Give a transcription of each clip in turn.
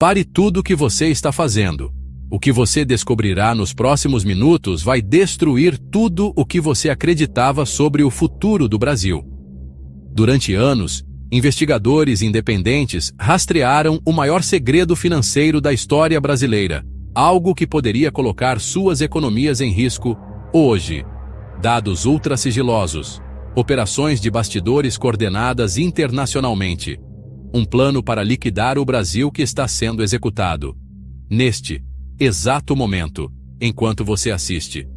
Pare tudo o que você está fazendo. O que você descobrirá nos próximos minutos vai destruir tudo o que você acreditava sobre o futuro do Brasil. Durante anos, investigadores independentes rastrearam o maior segredo financeiro da história brasileira, algo que poderia colocar suas economias em risco hoje. Dados ultra-sigilosos, operações de bastidores coordenadas internacionalmente. Um plano para liquidar o Brasil que está sendo executado. Neste exato momento, enquanto você assiste.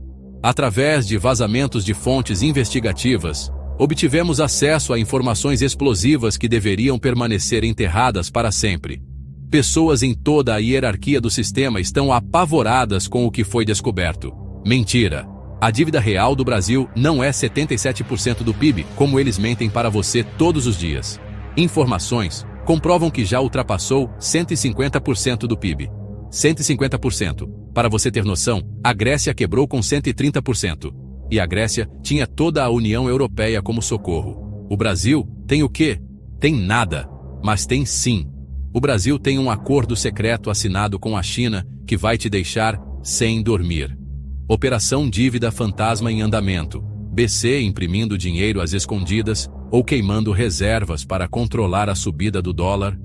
Através de vazamentos de fontes investigativas, obtivemos acesso a informações explosivas que deveriam permanecer enterradas para sempre. Pessoas em toda a hierarquia do sistema estão apavoradas com o que foi descoberto. Mentira! A dívida real do Brasil não é 77% do PIB, como eles mentem para você todos os dias. Informações comprovam que já ultrapassou 150% do PIB. 150%. Para você ter noção, a Grécia quebrou com 130%. E a Grécia tinha toda a União Europeia como socorro. O Brasil tem o quê? Tem nada. Mas tem sim. O Brasil tem um acordo secreto assinado com a China que vai te deixar sem dormir. Operação Dívida Fantasma em andamento. BC imprimindo dinheiro às escondidas ou queimando reservas para controlar a subida do dólar.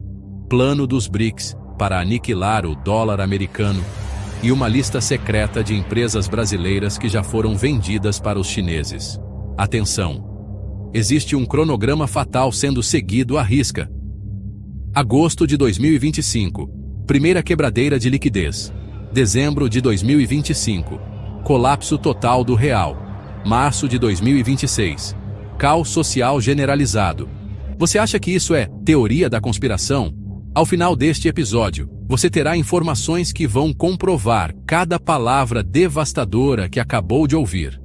Plano dos BRICS para aniquilar o dólar americano. E uma lista secreta de empresas brasileiras que já foram vendidas para os chineses. Atenção! Existe um cronograma fatal sendo seguido à risca. Agosto de 2025. Primeira quebradeira de liquidez. Dezembro de 2025. Colapso total do real. Março de 2026. Caos social generalizado. Você acha que isso é teoria da conspiração? Ao final deste episódio, você terá informações que vão comprovar cada palavra devastadora que acabou de ouvir.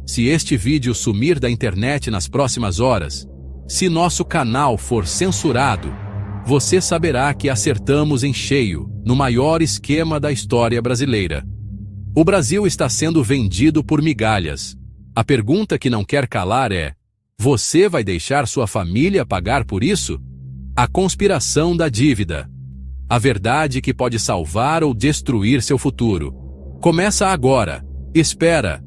Se este vídeo sumir da internet nas próximas horas, se nosso canal for censurado, você saberá que acertamos em cheio no maior esquema da história brasileira. O Brasil está sendo vendido por migalhas. A pergunta que não quer calar é: você vai deixar sua família pagar por isso? A conspiração da dívida. A verdade que pode salvar ou destruir seu futuro. Começa agora. Espera.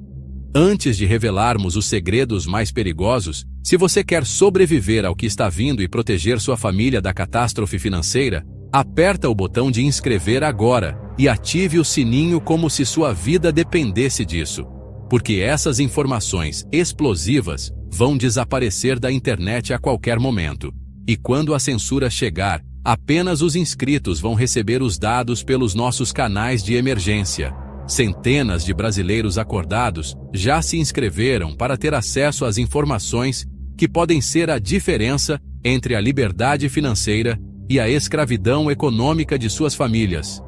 Antes de revelarmos os segredos mais perigosos, se você quer sobreviver ao que está vindo e proteger sua família da catástrofe financeira, aperta o botão de inscrever agora e ative o sininho como se sua vida dependesse disso. Porque essas informações explosivas vão desaparecer da internet a qualquer momento. E quando a censura chegar, apenas os inscritos vão receber os dados pelos nossos canais de emergência. Centenas de brasileiros acordados já se inscreveram para ter acesso às informações que podem ser a diferença entre a liberdade financeira e a escravidão econômica de suas famílias.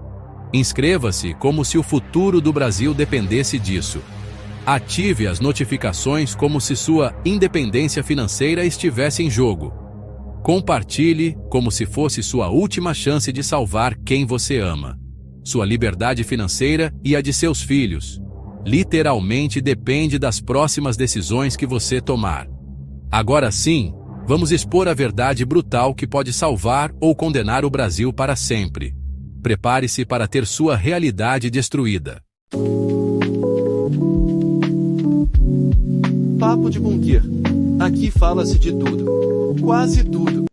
Inscreva-se como se o futuro do Brasil dependesse disso. Ative as notificações como se sua independência financeira estivesse em jogo. Compartilhe como se fosse sua última chance de salvar quem você ama. Sua liberdade financeira e a de seus filhos. Literalmente depende das próximas decisões que você tomar. Agora sim, vamos expor a verdade brutal que pode salvar ou condenar o Brasil para sempre. Prepare-se para ter sua realidade destruída. Papo de Bunker. Aqui fala-se de tudo. Quase tudo.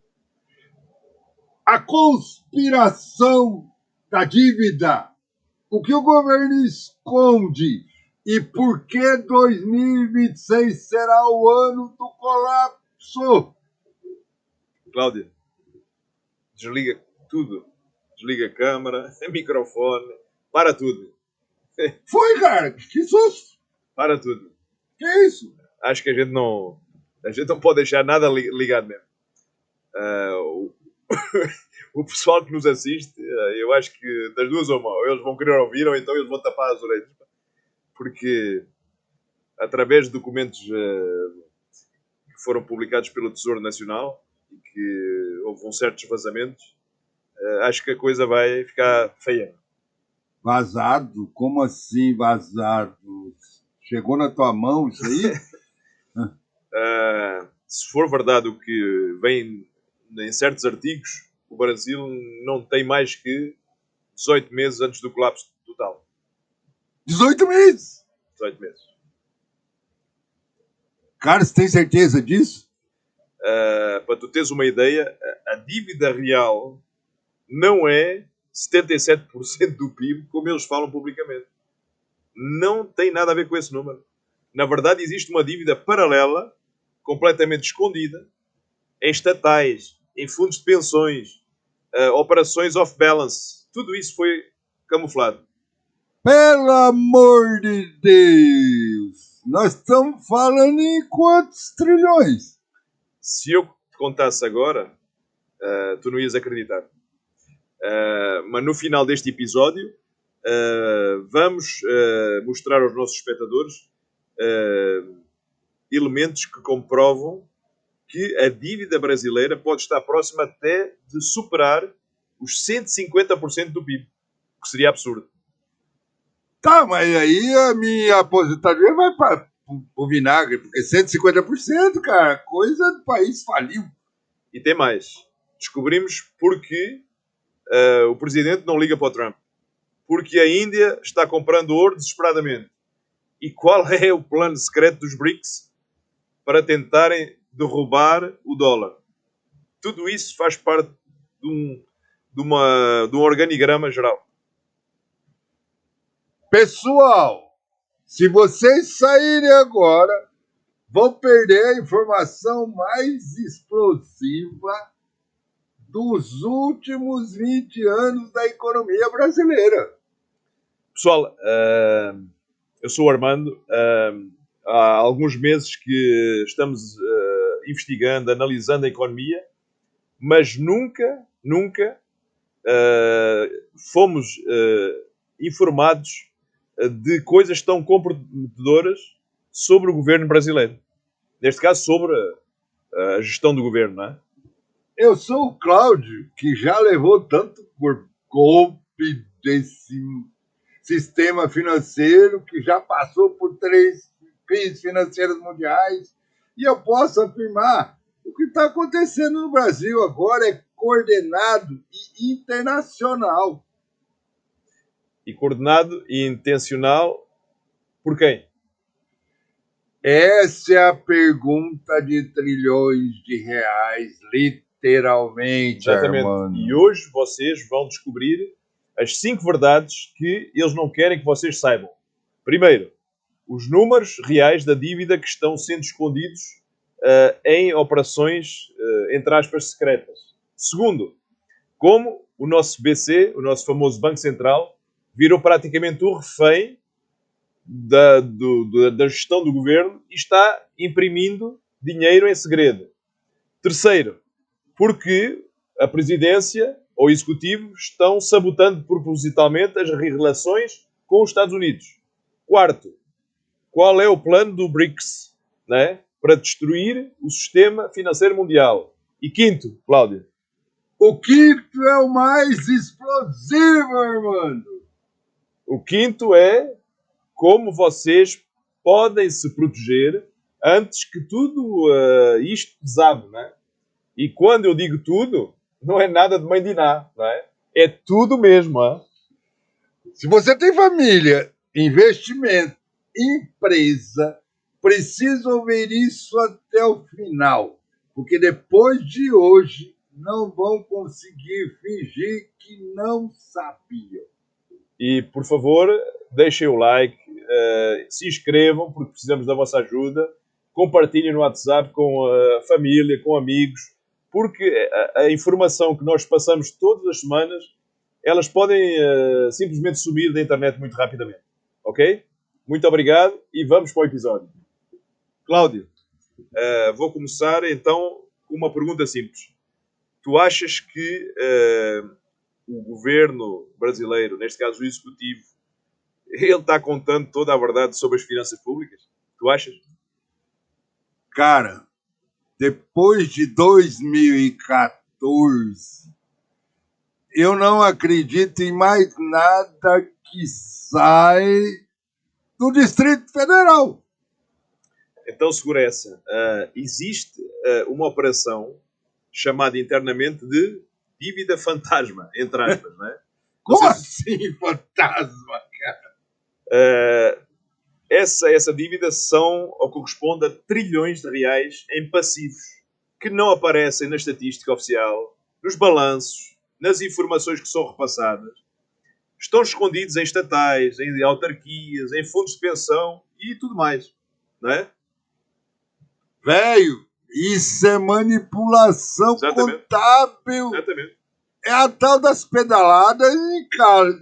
A conspiração da dívida. O que o governo esconde e por que 2026 será o ano do colapso? Cláudia, desliga tudo. Desliga a câmara, microfone, para tudo. Foi, cara, que susto. Para tudo. Que isso? Acho que a gente não pode deixar nada ligado mesmo. O pessoal que nos assiste, eu acho que das duas ou uma, ou eles vão querer ouvir ou então eles vão tapar as orelhas. Porque através de documentos que foram publicados pelo Tesouro Nacional e que houve certos vazamentos, acho que a coisa vai ficar feia. Vazado? Como assim vazado? Chegou na tua mão isso aí? Se for verdade o que vem em certos artigos, o Brasil não tem mais que 18 meses antes do colapso total. 18 meses? 18 meses. Cara, você tem certeza disso? Para tu teres uma ideia, a dívida real não é 77% do PIB, como eles falam publicamente. Não tem nada a ver com esse número. Na verdade, existe uma dívida paralela, completamente escondida, em estatais, em fundos de pensões, operações off-balance. Tudo isso foi camuflado. Pelo amor de Deus! Nós estamos falando em quantos trilhões? Se eu te contasse agora, tu não ias acreditar. Mas no final deste episódio, vamos mostrar aos nossos espectadores elementos que comprovam que a dívida brasileira pode estar próxima até de superar os 150% do PIB, o que seria absurdo. Tá, mas aí a minha aposentadoria vai para o vinagre, porque 150%, cara, coisa do país faliu. E tem mais. Descobrimos porque o presidente não liga para o Trump. Porque a Índia está comprando ouro desesperadamente. E qual é o plano secreto dos BRICS para tentarem derrubar o dólar? Tudo isso faz parte de um organigrama geral. Pessoal, se vocês saírem agora, vão perder a informação mais explosiva dos últimos 20 anos da economia brasileira. Pessoal, eu sou o Armando. Há alguns meses que estamos investigando, analisando a economia, mas nunca fomos informados de coisas tão comprometedoras sobre o governo brasileiro. Neste caso, sobre a gestão do governo, não é? Eu sou o Cláudio, que já levou tanto por golpe desse sistema financeiro, que já passou por 3 crises financeiras mundiais, e eu posso afirmar, o que está acontecendo no Brasil agora é coordenado e internacional. E coordenado e intencional por quem? Essa é a pergunta de trilhões de reais, literalmente, Exatamente. Armando. E hoje vocês vão descobrir as 5 verdades que eles não querem que vocês saibam. Primeiro, os números reais da dívida que estão sendo escondidos em operações, entre aspas, secretas. Segundo, como o nosso BC, o nosso famoso Banco Central, virou praticamente o refém da gestão do governo e está imprimindo dinheiro em segredo. Terceiro, porque a presidência ou o executivo estão sabotando propositalmente as relações com os Estados Unidos. Quarto, qual é o plano do BRICS, né, para destruir o sistema financeiro mundial? E quinto, Cláudio. O quinto é o mais explosivo, Armando. O quinto é como vocês podem se proteger antes que tudo isto desabe, né? E quando eu digo tudo, não é nada de mãe de Iná, não é? É tudo mesmo, hein? Se você tem família, investimento, empresa, precisa ouvir isso até o final, porque depois de hoje não vão conseguir fingir que não sabiam. E, por favor, deixem o like, se inscrevam, porque precisamos da vossa ajuda, compartilhem no WhatsApp com a família, com amigos, porque a informação que nós passamos todas as semanas, elas podem simplesmente sumir da internet muito rapidamente. Ok? Muito obrigado e vamos para o episódio. Cláudio, vou começar então com uma pergunta simples. Tu achas que o governo brasileiro, neste caso o executivo, ele está contando toda a verdade sobre as finanças públicas? Tu achas? Cara, depois de 2014, eu não acredito em mais nada que sai do Distrito Federal. Então, segura essa. Existe uma operação chamada internamente de dívida fantasma, entre aspas, não é? Como Não sei assim, fantasma? essa dívida são ou corresponde a trilhões de reais em passivos que não aparecem na estatística oficial, nos balanços, nas informações que são repassadas. Estão escondidos em estatais, em autarquias, em fundos de pensão e tudo mais. Não é? Velho, isso é manipulação Exatamente. contábil. Exatamente. É a tal das pedaladas em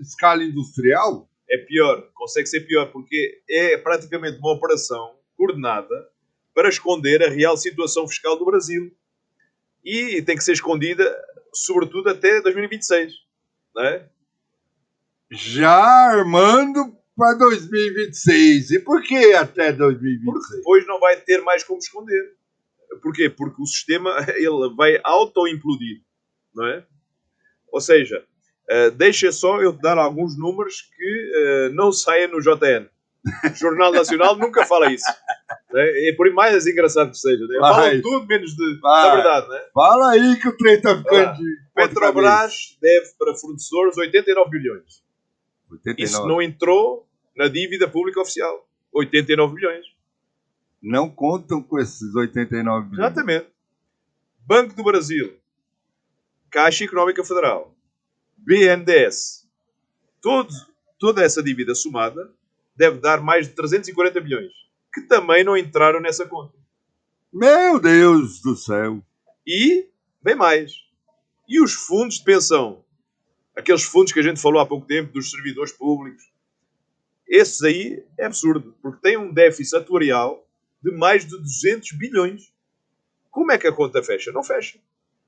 escala industrial. É pior, consegue ser pior, porque é praticamente uma operação coordenada para esconder a real situação fiscal do Brasil. E tem que ser escondida, sobretudo, até 2026. Não é? Já armando para 2026. E por que até Porque 2026? depois não vai ter mais como esconder. Porquê? Porque o sistema ele vai auto-implodir. Não é? Ou seja, deixa só eu dar alguns números que não saem no JN. O Jornal Nacional nunca fala isso. É por mais engraçado que seja. Né? Falam tudo menos da verdade. Né? Fala aí que o trem tá ficando de Petrobras deve para fornecedores 89 bilhões. 89. Isso não entrou na dívida pública oficial. 89 bilhões. Não contam com esses 89 bilhões. Exatamente. Banco do Brasil, Caixa Económica Federal, BNDES, toda essa dívida somada deve dar mais de 340 bilhões, que também não entraram nessa conta. Meu Deus do céu. E, bem mais, e os fundos de pensão? Aqueles fundos que a gente falou há pouco tempo, dos servidores públicos, esses aí é absurdo, porque têm um déficit atuarial de mais de 200 bilhões. Como é que a conta fecha? Não fecha.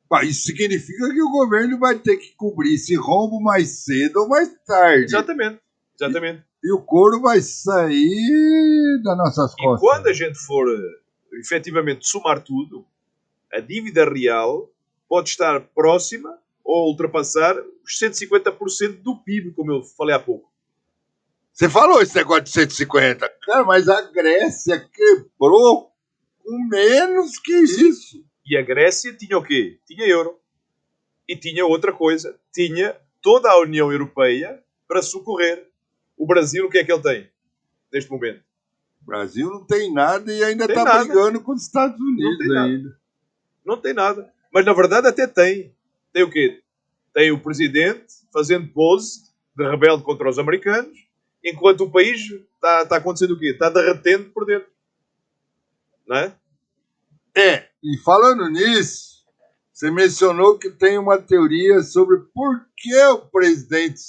Pá, isso significa que o governo vai ter que cobrir esse rombo mais cedo ou mais tarde. Exatamente. Exatamente. E o couro vai sair das nossas costas. E quando a gente for efetivamente somar tudo, a dívida real pode estar próxima ou ultrapassar os 150% do PIB, como eu falei há pouco. Você falou esse negócio de 150. Cara, mas a Grécia quebrou com menos que isso. E a Grécia tinha o quê? Tinha euro. E tinha outra coisa. Tinha toda a União Europeia para socorrer. O Brasil, o que é que ele tem neste momento? O Brasil não tem nada e ainda está nada. brigando com os Estados Unidos não ainda. Não tem nada. Mas na verdade até tem. Tem o quê? Tem o presidente fazendo pose de rebelde contra os americanos, enquanto o país está acontecendo o quê? Está derretendo por dentro. Não é? É, e falando nisso, você mencionou que tem uma teoria sobre por que o presidente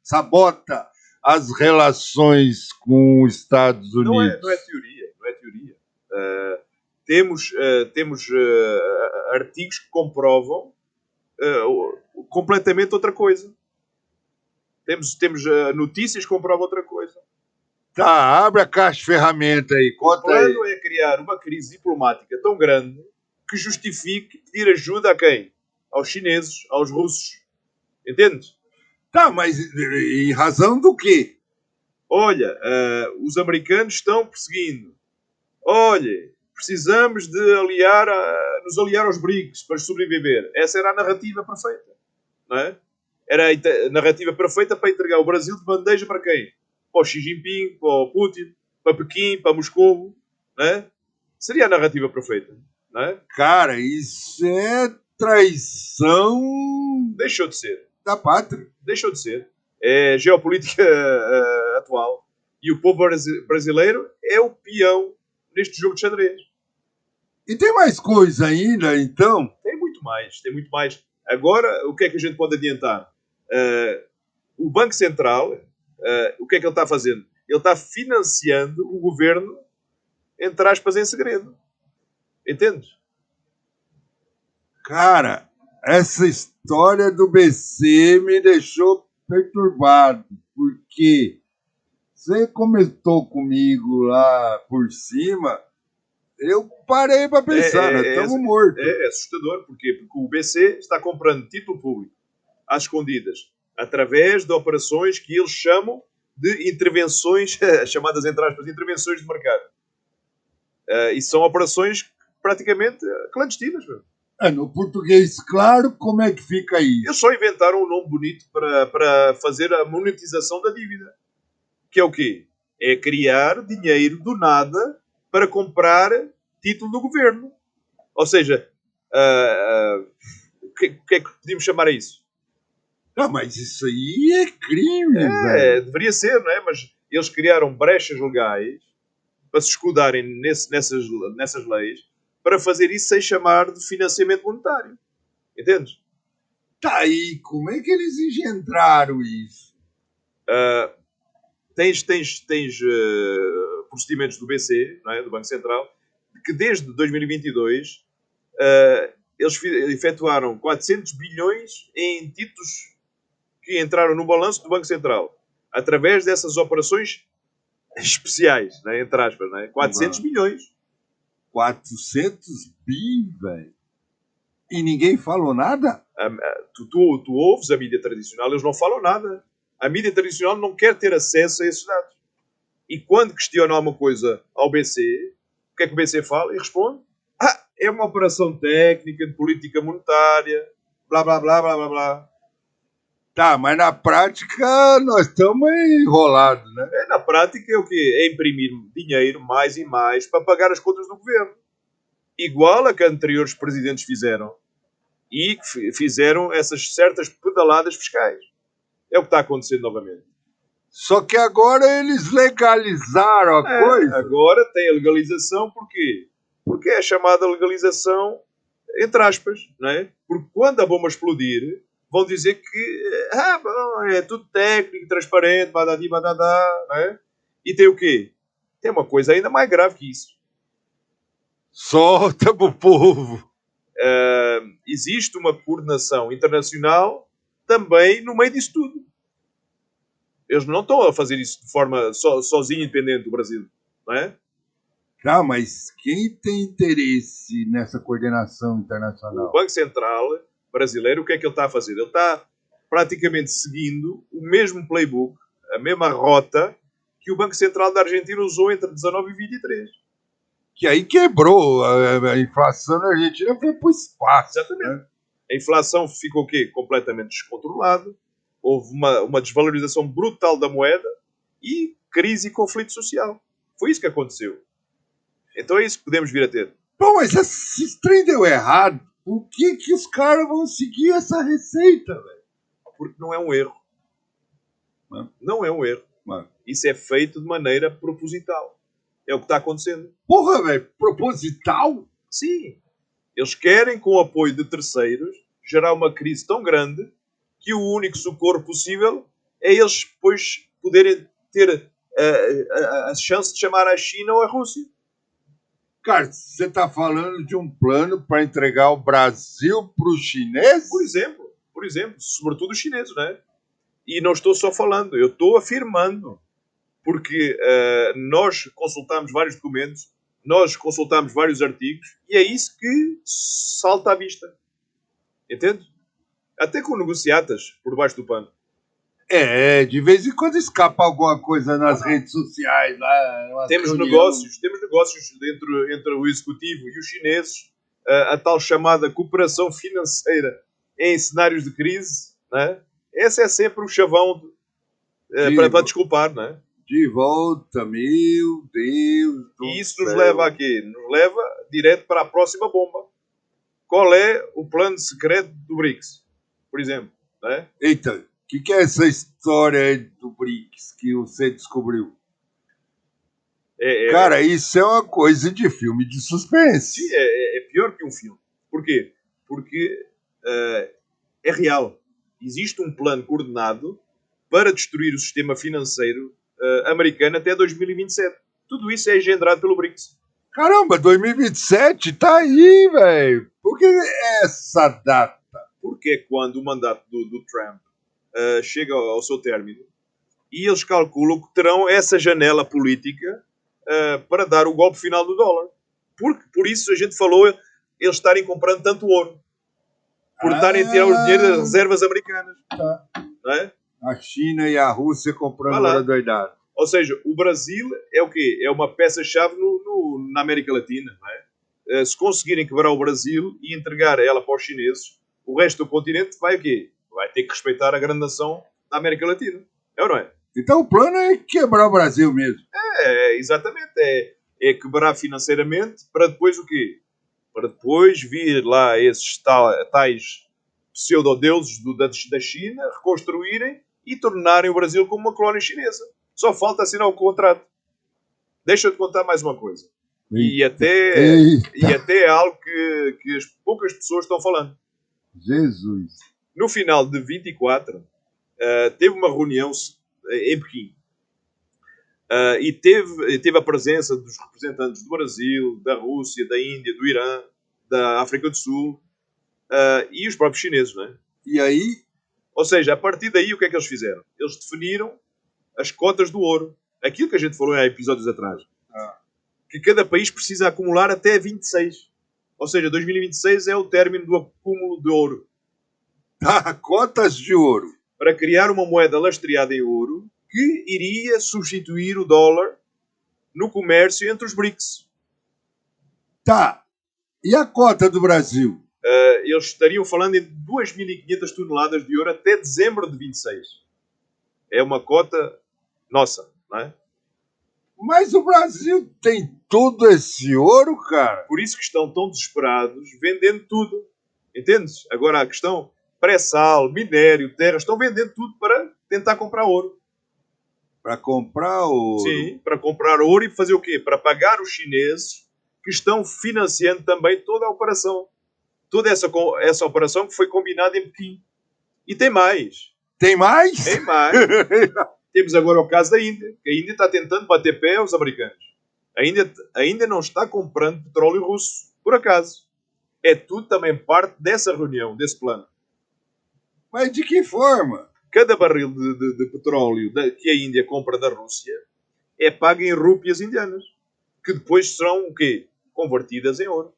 sabota as relações com os Estados Unidos. Não é teoria. Não é teoria. Temos artigos que comprovam completamente outra coisa. Temos notícias que comprovam outra coisa. Tá, abre a caixa de ferramenta aí, conta O aí. plano é criar uma crise diplomática tão grande que justifique pedir ajuda a quem? Aos chineses, aos russos. Entende? Tá, mas em razão do quê? Olha, os americanos estão perseguindo. Olha, precisamos de nos aliar aos BRICS para sobreviver. Essa era a narrativa perfeita. Não é? Era a narrativa perfeita para entregar o Brasil de bandeja para quem? Para o Xi Jinping, para o Putin, para Pequim, para Moscou. Não é? Seria a narrativa perfeita. Não é? Cara, isso é traição Deixou de ser. da pátria. Deixou de ser. É geopolítica atual. E o povo brasileiro é o peão neste jogo de xadrez. E tem mais coisa ainda, então? Tem muito mais, tem muito mais. Agora, o que é que a gente pode adiantar? O Banco Central, o que é que ele está fazendo? Ele está financiando o governo, entre aspas, em segredo. Entende? Cara, essa história do BC me deixou perturbado, porque você comentou comigo lá por cima, eu parei para pensar, nós estamos mortos. É assustador. Porquê? Porque o BC está comprando título público às escondidas, através de operações que eles chamam de intervenções, chamadas entre aspas, intervenções de mercado. E são operações praticamente clandestinas. Meu. No português claro, como é que fica isso? Eles só inventaram um nome bonito para fazer a monetização da dívida. Que é o quê? É criar dinheiro do nada para comprar título do governo. Ou seja, o que é que podíamos chamar a isso? Mas isso aí é crime, velho. Deveria ser, não é? Mas eles criaram brechas legais para se escudarem nessas leis para fazer isso sem chamar de financiamento monetário. Entendes? Tá aí, como é que eles engendraram isso? Tens procedimentos do BC, não é? Do Banco Central, que desde 2022 eles efetuaram 400 bilhões em títulos que entraram no balanço do Banco Central através dessas operações especiais, né? Entre aspas, né? 400 bilhões. 400 bi, velho. E ninguém falou nada? Tu ouves a mídia tradicional, eles não falam nada. A mídia tradicional não quer ter acesso a esses dados. E quando questiona alguma coisa ao BC, o que é que o BC fala? E responde: é uma operação técnica de política monetária, blá, blá, blá, blá, blá, blá. Tá, mas na prática nós estamos enrolados, né? Na prática é o quê? É imprimir dinheiro mais e mais para pagar as contas do governo. Igual a que anteriores presidentes fizeram. E que fizeram essas certas pedaladas fiscais. É o que está acontecendo novamente. Só que agora eles legalizaram a coisa. Agora tem a legalização, porquê? Porque é a chamada legalização, entre aspas, não é? Porque quando a bomba explodir, vão dizer que é tudo técnico, transparente, badadi, badadá, não é? E tem o quê? Tem uma coisa ainda mais grave que isso. Solta pro povo. Existe uma coordenação internacional também no meio disso tudo. Eles não estão a fazer isso de forma sozinho, independente do Brasil, não é? Tá, mas quem tem interesse nessa coordenação internacional? O Banco Central brasileiro, o que é que ele está a fazer? Ele está praticamente seguindo o mesmo playbook, a mesma rota que o Banco Central da Argentina usou entre 19 e 23. Que aí quebrou. A inflação na Argentina foi pro espaço. Exatamente. Né? A inflação ficou o quê? Completamente descontrolada. Houve uma desvalorização brutal da moeda e crise e conflito social. Foi isso que aconteceu. Então é isso que podemos vir a ter. Bom, mas se esse trem deu errado, por que os caras vão seguir essa receita, velho? Porque não é um erro. Não é um erro. Mano. Isso é feito de maneira proposital. É o que está acontecendo. Porra, velho, proposital? Sim. Eles querem, com o apoio de terceiros, gerar uma crise tão grande que o único socorro possível é eles depois poderem ter a chance de chamar a China ou a Rússia. Cara, você está falando de um plano para entregar o Brasil para os chineses? Por exemplo, sobretudo os chineses, não é? E não estou só falando, eu estou afirmando. Porque nós consultamos vários documentos, nós consultamos vários artigos e é isso que salta à vista. Entende? Até com negociatas por debaixo do pano. De vez em quando escapa alguma coisa nas redes sociais. Lá, temos negócios entre o executivo e os chineses, a tal chamada cooperação financeira em cenários de crise. Não é? Esse é sempre o chavão para desculpar, não é? De volta, meu Deus do E isso céu. nos leva a quê? Nos leva direto para a próxima bomba. Qual é o plano secreto do BRICS, por exemplo? Não é? Eita, o que é essa história aí do BRICS que você descobriu? Cara, isso é uma coisa de filme de suspense. Sim, é pior que um filme. Porquê? Porque é real. Existe um plano coordenado para destruir o sistema financeiro americano até 2027. Tudo isso é engendrado pelo BRICS. Caramba, 2027 tá aí, velho. Por que essa data? Porque é quando o mandato do Trump chega ao seu término e eles calculam que terão essa janela política para dar o golpe final do dólar. Por isso a gente falou eles estarem comprando tanto ouro. Por estarem a tirar o dinheiro das reservas americanas. Tá. Não é? A China e a Rússia comprando ouro doidado. Ou seja, o Brasil é o quê? É uma peça-chave na América Latina. Não é? se conseguirem quebrar o Brasil e entregar ela para os chineses, o resto do continente vai o quê? Vai ter que respeitar a grande nação da América Latina. É ou não é? Então o plano é quebrar o Brasil mesmo. Exatamente. É quebrar financeiramente para depois o quê? Para depois vir lá esses tais pseudodeuses da China reconstruírem e tornarem o Brasil como uma colónia chinesa. Só falta assinar o contrato. Deixa eu te contar mais uma coisa. E até é algo que as poucas pessoas estão falando. Jesus. No final de 24, teve uma reunião em Pequim. E teve a presença dos representantes do Brasil, da Rússia, da Índia, do Irã, da África do Sul e os próprios chineses, não é? E aí? Ou seja, a partir daí, o que é que eles fizeram? Eles definiram as cotas do ouro. Aquilo que a gente falou há episódios atrás. Que cada país precisa acumular até 26. Ou seja, 2026 é o término do acúmulo de ouro. Cotas de ouro. Para criar uma moeda lastreada em ouro que iria substituir o dólar no comércio entre os BRICS. Tá. E a cota do Brasil? Eles estariam falando em 2.500 toneladas de ouro até dezembro de 26. É uma cota nossa, não é? Mas o Brasil tem todo esse ouro, cara. Por isso que estão tão desesperados, vendendo tudo. Entendes? Agora a questão, pré-sal, minério, terra, estão vendendo tudo para tentar comprar ouro. Para comprar ouro? Sim, para comprar ouro e fazer o quê? Para pagar os chineses que estão financiando também toda a operação. Toda essa operação que foi combinada em Pequim. E tem mais. Tem mais? Tem mais. Temos agora o caso da Índia, que a Índia está tentando bater pé aos americanos. Ainda não está comprando petróleo russo, por acaso. É tudo também parte dessa reunião, desse plano. Mas de que forma? Cada barril de petróleo que a Índia compra da Rússia é pago em rúpias indianas, que depois serão o quê? Convertidas em ouro.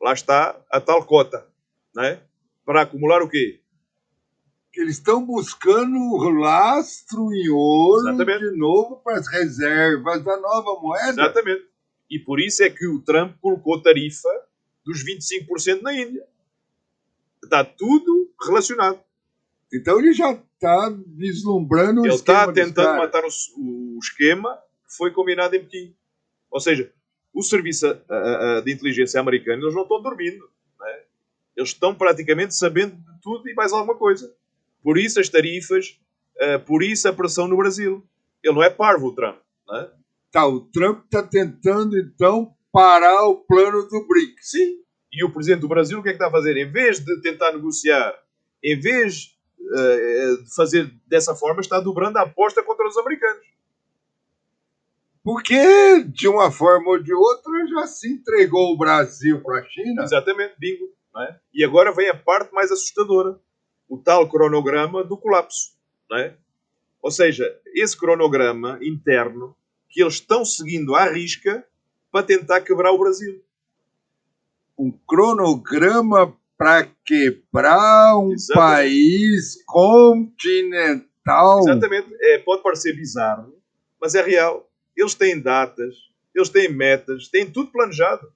Lá está a tal cota, não é? Para acumular o quê? Que eles estão buscando lastro em ouro. Exatamente. De novo para as reservas da nova moeda. Exatamente. E por isso é que o Trump colocou tarifa dos 25% na Índia. Está tudo relacionado. Então ele já está vislumbrando o Ele esquema. está tentando matar o esquema que foi combinado em Pequim. Ou seja, o serviço de inteligência americano, eles não estão dormindo. Não é? Eles estão praticamente sabendo de tudo e mais alguma coisa. Por isso as tarifas, por isso a pressão no Brasil. Ele não é parvo, o Trump. Não é? Tá, o Trump está tentando, então, parar o plano do BRICS. Sim. E o presidente do Brasil, o que é que está a fazer? Em vez de tentar negociar, em vez de fazer dessa forma, está dobrando a aposta contra os americanos. Porque, de uma forma ou de outra, já se entregou o Brasil para a China. Exatamente, bingo. Não é? E agora vem a parte mais assustadora. O tal cronograma do colapso. Não é? Ou seja, esse cronograma interno que eles estão seguindo à risca para tentar quebrar o Brasil. Um cronograma para quebrar um país continental. Exatamente. Pode parecer bizarro, mas é real. Eles têm datas, eles têm metas, têm tudo planejado.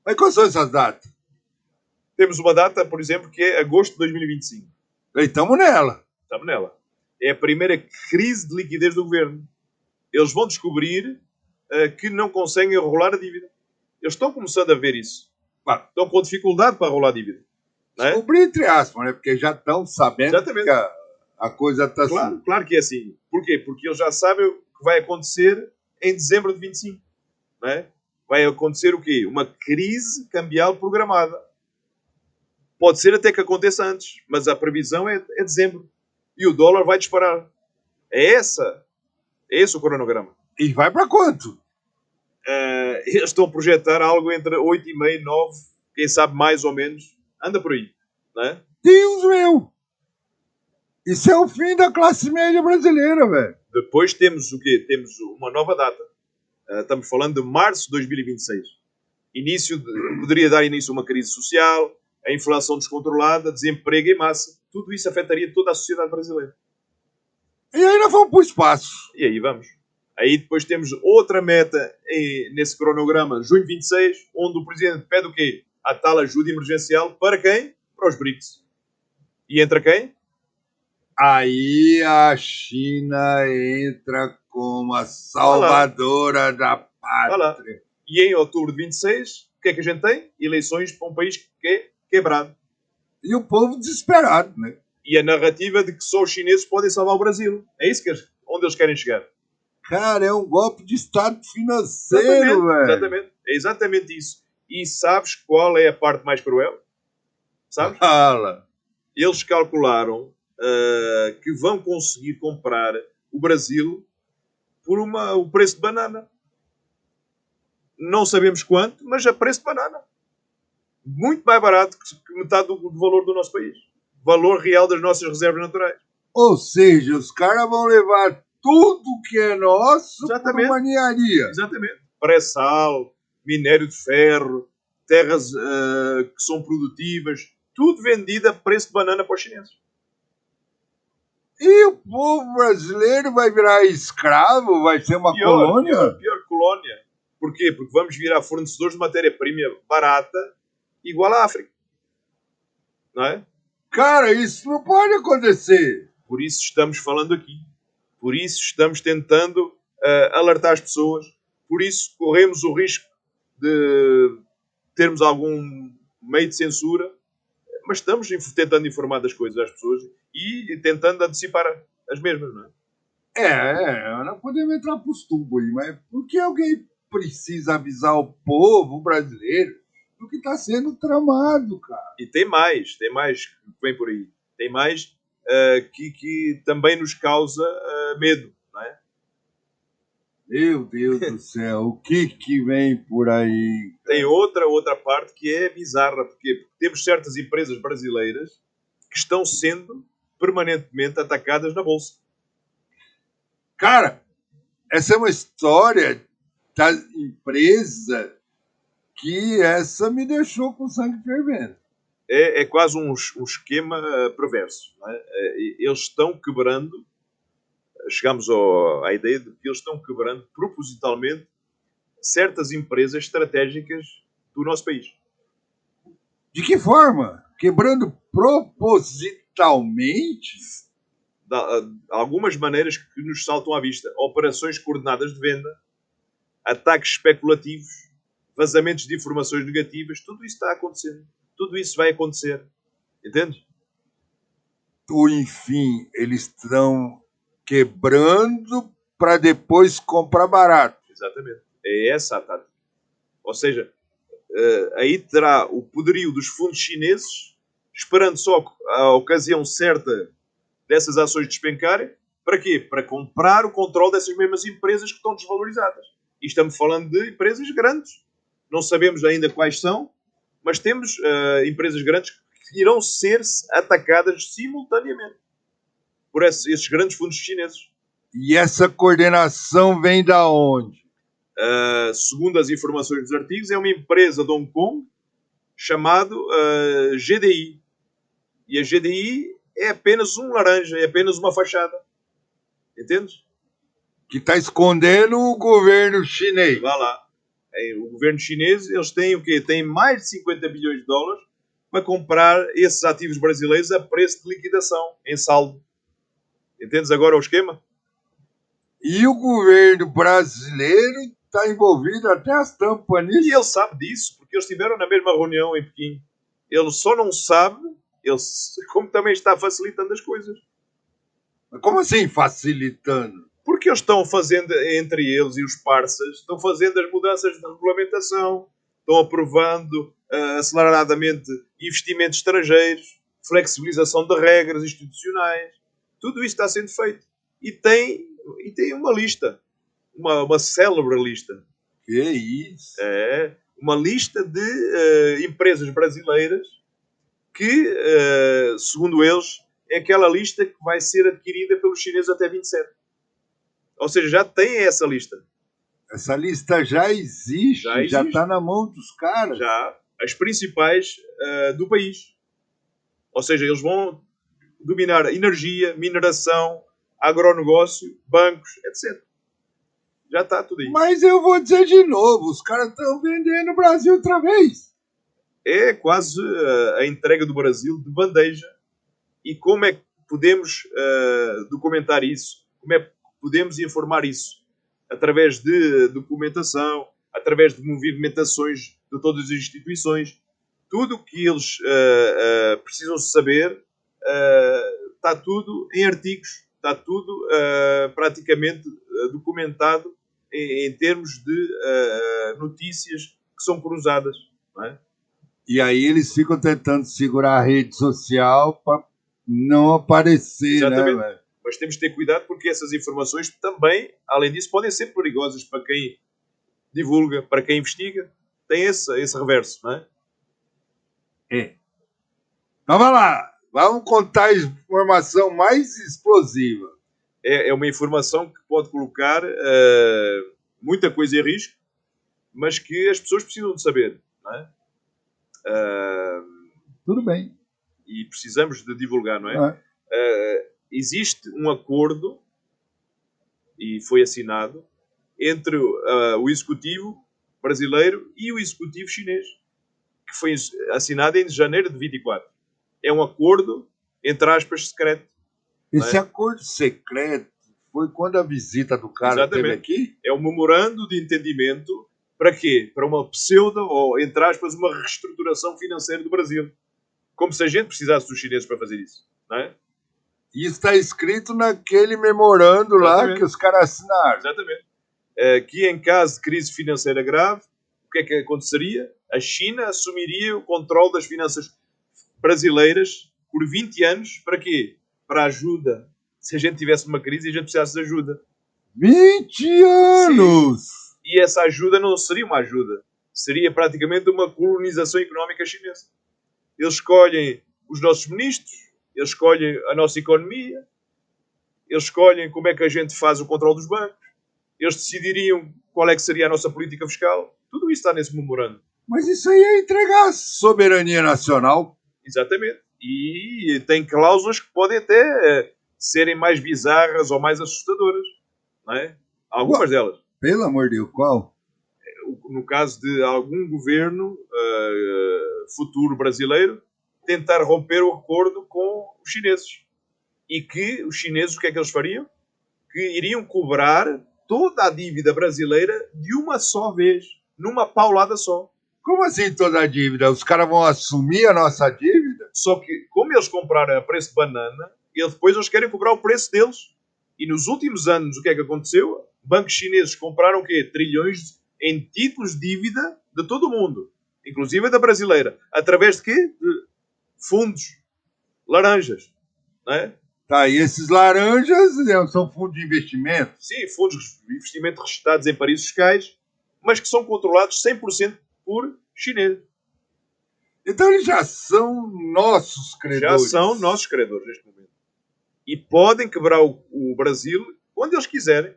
Mas quais são essas datas? Temos uma data, por exemplo, que é agosto de 2025. E estamos nela. Estamos nela. É a primeira crise de liquidez do governo. Eles vão descobrir que não conseguem rolar a dívida. Eles estão começando a ver isso. Estão com dificuldade para rolar a dívida. Não é? Descobrir entre aspas, né? Porque já estão sabendo. Exatamente. Que a coisa está assim. Claro que é assim. Porquê? Porque eles já sabem o que vai acontecer em dezembro de 25. Não é? Vai acontecer o quê? Uma crise cambial programada. Pode ser até que aconteça antes, mas a previsão é dezembro. E o dólar vai disparar. É esse o cronograma. E vai para quanto? Eles estão a projetar algo entre 8,5 e 9, quem sabe mais ou menos. Anda por aí. Não é? Deus meu! Isso é o fim da classe média brasileira, velho. Depois temos o quê? Temos uma nova data. Estamos falando de março de 2026. Poderia dar início a uma crise social, a inflação descontrolada, desemprego em massa. Tudo isso afetaria toda a sociedade brasileira. E aí nós vamos para o espaço. E aí vamos. Aí depois temos outra meta nesse cronograma, junho 26, onde o Presidente pede o quê? A tal ajuda emergencial para quem? Para os BRICS. E entra quem? Aí a China entra como a salvadora da pátria. E em outubro de 26, o que é que a gente tem? Eleições para um país que é quebrado. E o povo desesperado, né? E a narrativa de que só os chineses podem salvar o Brasil. É isso onde eles querem chegar. Cara, é um golpe de Estado financeiro, velho. Exatamente. É exatamente isso. E sabes qual é a parte mais cruel? Sabes? Fala. Eles calcularam que vão conseguir comprar o Brasil por o preço de banana. Não sabemos quanto, mas a preço de banana. Muito mais barato que metade do valor do nosso país. Valor real das nossas reservas naturais. Ou seja, os caras vão levar tudo que é nosso para uma ninharia. Exatamente. Pré-sal, minério de ferro, terras que são produtivas, tudo vendido a preço de banana para os chineses. E o povo brasileiro vai virar escravo? Vai ser uma colônia? Pior colônia. Porquê? Porque vamos virar fornecedores de matéria-prima barata igual à África. Não é? Cara, isso não pode acontecer. Por isso estamos falando aqui. Por isso estamos tentando alertar as pessoas. Por isso corremos o risco de termos algum meio de censura. Mas estamos tentando informar das coisas às pessoas e tentando antecipar as mesmas, não é? Não podemos entrar para os tubos aí, mas por que alguém precisa avisar o povo brasileiro do que está sendo tramado, cara? E tem mais que vem por aí. Tem mais que também nos causa medo, não é? Meu Deus do céu, o que vem por aí? Cara? Tem outra parte que é bizarra. Porquê? Porque temos certas empresas brasileiras que estão sendo permanentemente atacadas na Bolsa. Cara, essa é uma história da empresa que essa me deixou com sangue fervendo. É quase um esquema perverso. Não é? Eles estão quebrando, chegamos à ideia de que eles estão quebrando propositalmente certas empresas estratégicas do nosso país. De que forma? Quebrando propositalmente? Algumas maneiras que nos saltam à vista. Operações coordenadas de venda, ataques especulativos, vazamentos de informações negativas, tudo isso está acontecendo. Tudo isso vai acontecer. Entende? Ou, enfim, eles estão quebrando para depois comprar barato. Exatamente. É essa a tática. Ou seja, aí terá o poderio dos fundos chineses, esperando só a ocasião certa dessas ações despencarem. Para quê? Para comprar o controle dessas mesmas empresas que estão desvalorizadas. E estamos falando de empresas grandes. Não sabemos ainda quais são, mas temos empresas grandes que irão ser atacadas simultaneamente por esses grandes fundos chineses. E essa coordenação vem da onde? Segundo as informações dos artigos, é uma empresa de Hong Kong chamada GDI. E a GDI é apenas um laranja, é apenas uma fachada. Entendes? Que está escondendo o governo chinês. Vá lá. O governo chinês, eles têm o quê? Têm mais de 50 bilhões de dólares para comprar esses ativos brasileiros a preço de liquidação, em saldo. Entendes agora o esquema? E o governo brasileiro está envolvido até as tampas nisso. E ele sabe disso, porque eles estiveram na mesma reunião em Pequim. Ele só não sabe, como também está facilitando as coisas. Como assim facilitando? Porque eles estão fazendo, entre eles e os parceiros, estão fazendo as mudanças de regulamentação, estão aprovando aceleradamente investimentos estrangeiros, flexibilização de regras institucionais. Tudo isso está sendo feito. E tem uma lista, uma célebre lista. Que isso? É uma lista de empresas brasileiras que, segundo eles, é aquela lista que vai ser adquirida pelos chineses até 27. Ou seja, já tem essa lista. Essa lista já existe, já está na mão dos caras. Já, as principais do país. Ou seja, eles vão dominar energia, mineração, agronegócio, bancos, etc. Já está tudo aí. Mas eu vou dizer de novo, os caras estão vendendo o Brasil outra vez. É quase a entrega do Brasil de bandeja. E como é que podemos documentar isso? Como é que podemos informar isso? Através de documentação, através de movimentações de todas as instituições. Tudo o que eles precisam saber está tudo em artigos, está tudo praticamente documentado em termos de notícias que são cruzadas. Não é? E aí eles ficam tentando segurar a rede social para não aparecer, Exatamente. né, velho? Mas temos de ter cuidado porque essas informações também, além disso, podem ser perigosas para quem divulga, para quem investiga. Tem esse reverso, não é? Então vamos lá, vamos contar a informação mais explosiva. É uma informação que pode colocar muita coisa em risco, mas que as pessoas precisam de saber, não é? Tudo bem. E precisamos de divulgar, não é? Existe um acordo, e foi assinado, entre o Executivo brasileiro e o Executivo chinês, que foi assinado em janeiro de 24. É um acordo, entre aspas, secreto. Esse acordo secreto foi quando a visita do cara esteve aqui? É um memorando de entendimento para quê? Para uma pseudo, ou entre aspas, uma reestruturação financeira do Brasil. Como se a gente precisasse dos chineses para fazer isso, não é? E está escrito naquele memorando lá que os caras assinaram. Exatamente. Que em caso de crise financeira grave, o que é que aconteceria? A China assumiria o controle das finanças brasileiras por 20 anos. Para quê? Para ajuda. Se a gente tivesse uma crise e a gente precisasse de ajuda. 20 anos! Sim. E essa ajuda não seria uma ajuda. Seria praticamente uma colonização económica chinesa. Eles escolhem os nossos ministros, eles escolhem a nossa economia, eles escolhem como é que a gente faz o controle dos bancos, eles decidiriam qual é que seria a nossa política fiscal. Tudo isso está nesse memorando. Mas isso aí é entregar a soberania nacional. Exatamente. E tem cláusulas que podem até serem mais bizarras ou mais assustadoras. Não é? Algumas delas. Pelo amor de Deus, qual? No caso de algum governo futuro brasileiro tentar romper o acordo com os chineses. E que os chineses, o que é que eles fariam? Que iriam cobrar toda a dívida brasileira de uma só vez, numa paulada só. Como assim toda a dívida? Os caras vão assumir a nossa dívida? Só que, como eles compraram a preço de banana, depois eles querem cobrar o preço deles. E nos últimos anos, o que é que aconteceu? Bancos chineses compraram o quê? Trilhões em títulos de dívida de todo o mundo, inclusive da brasileira. Através de quê? De fundos laranjas. Não é? Tá, e esses laranjas são fundos de investimento? Sim, fundos de investimento registrados em paraísos fiscais, mas que são controlados 100% por chineses. Então eles já são nossos credores. Já são nossos credores neste momento. E podem quebrar o Brasil quando eles quiserem.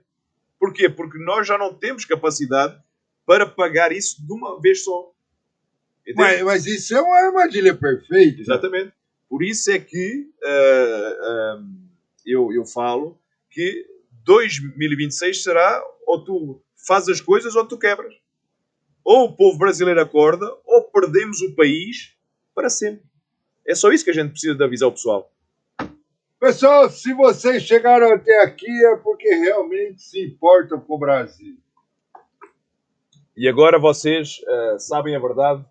Porquê? Porque nós já não temos capacidade para pagar isso de uma vez só. Mas isso é uma armadilha perfeita. Exatamente. Por isso é que eu falo que 2026 será ou tu fazes as coisas ou tu quebras. Ou o povo brasileiro acorda ou perdemos o país para sempre. É só isso que a gente precisa de avisar o pessoal. Pessoal, se vocês chegaram até aqui é porque realmente se importam com o Brasil. E agora vocês sabem a verdade,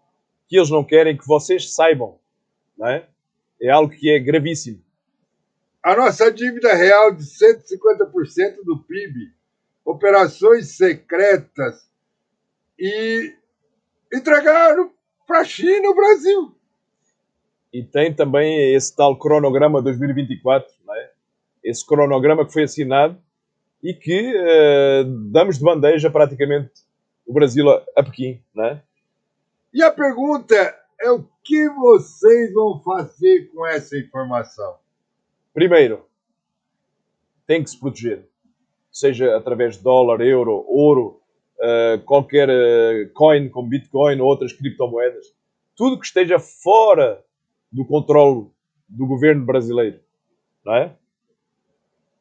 que eles não querem que vocês saibam. Não é? É algo que é gravíssimo. A nossa dívida real de 150% do PIB, operações secretas e entregaram para a China o Brasil. E tem também esse tal cronograma 2024, não é? Esse cronograma que foi assinado e que damos de bandeja praticamente o Brasil a Pequim, não é? E a pergunta é o que vocês vão fazer com essa informação? Primeiro, tem que se proteger. Seja através de dólar, euro, ouro, qualquer coin como Bitcoin ou outras criptomoedas. Tudo que esteja fora do controle do governo brasileiro. Não é?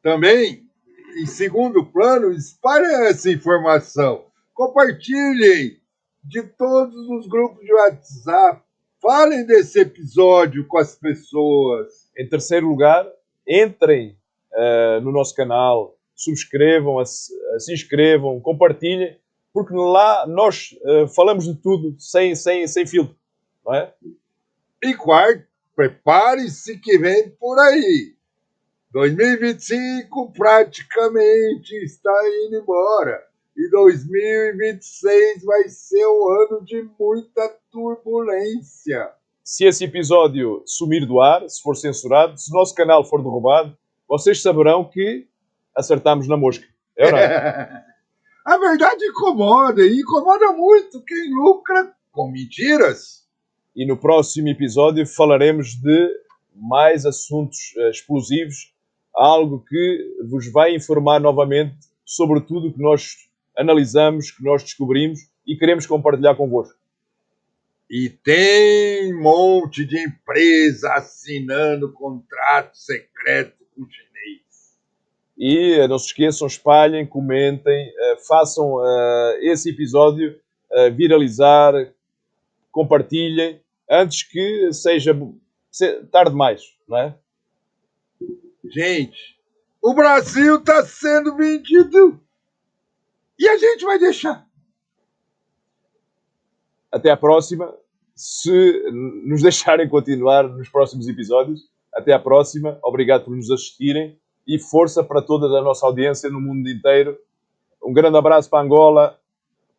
Também em segundo plano, espalhem essa informação. Compartilhem de todos os grupos de WhatsApp. Falem desse episódio com as pessoas. Em terceiro lugar, entrem no nosso canal, subscrevam, se inscrevam, compartilhem, porque lá nós falamos de tudo sem filtro, não é? E quarto, prepare-se que vem por aí. 2025 praticamente está indo embora. E 2026 vai ser um ano de muita turbulência. Se esse episódio sumir do ar, se for censurado, se o nosso canal for derrubado, vocês saberão que acertamos na mosca. É ou não é? A verdade incomoda, e incomoda muito quem lucra com mentiras. E no próximo episódio falaremos de mais assuntos explosivos, algo que vos vai informar novamente sobre tudo o que nós analisamos, que nós descobrimos e queremos compartilhar convosco. E tem um monte de empresa assinando contrato secreto com o chinês. E não se esqueçam, espalhem, comentem, façam esse episódio viralizar, compartilhem, antes que seja tarde demais, não é? Gente, o Brasil está sendo vendido e a gente vai deixar. Até à próxima. Se nos deixarem continuar nos próximos episódios, até à próxima. Obrigado por nos assistirem e força para toda a nossa audiência no mundo inteiro. Um grande abraço para Angola,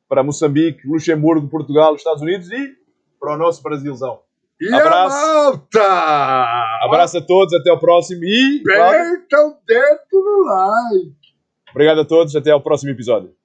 para Moçambique, Luxemburgo, Portugal, Estados Unidos e para o nosso Brasilzão. E abraço. a malta! Abraço a todos, até ao próximo e... Aperta o dedo no like. Obrigado a todos, até ao próximo episódio.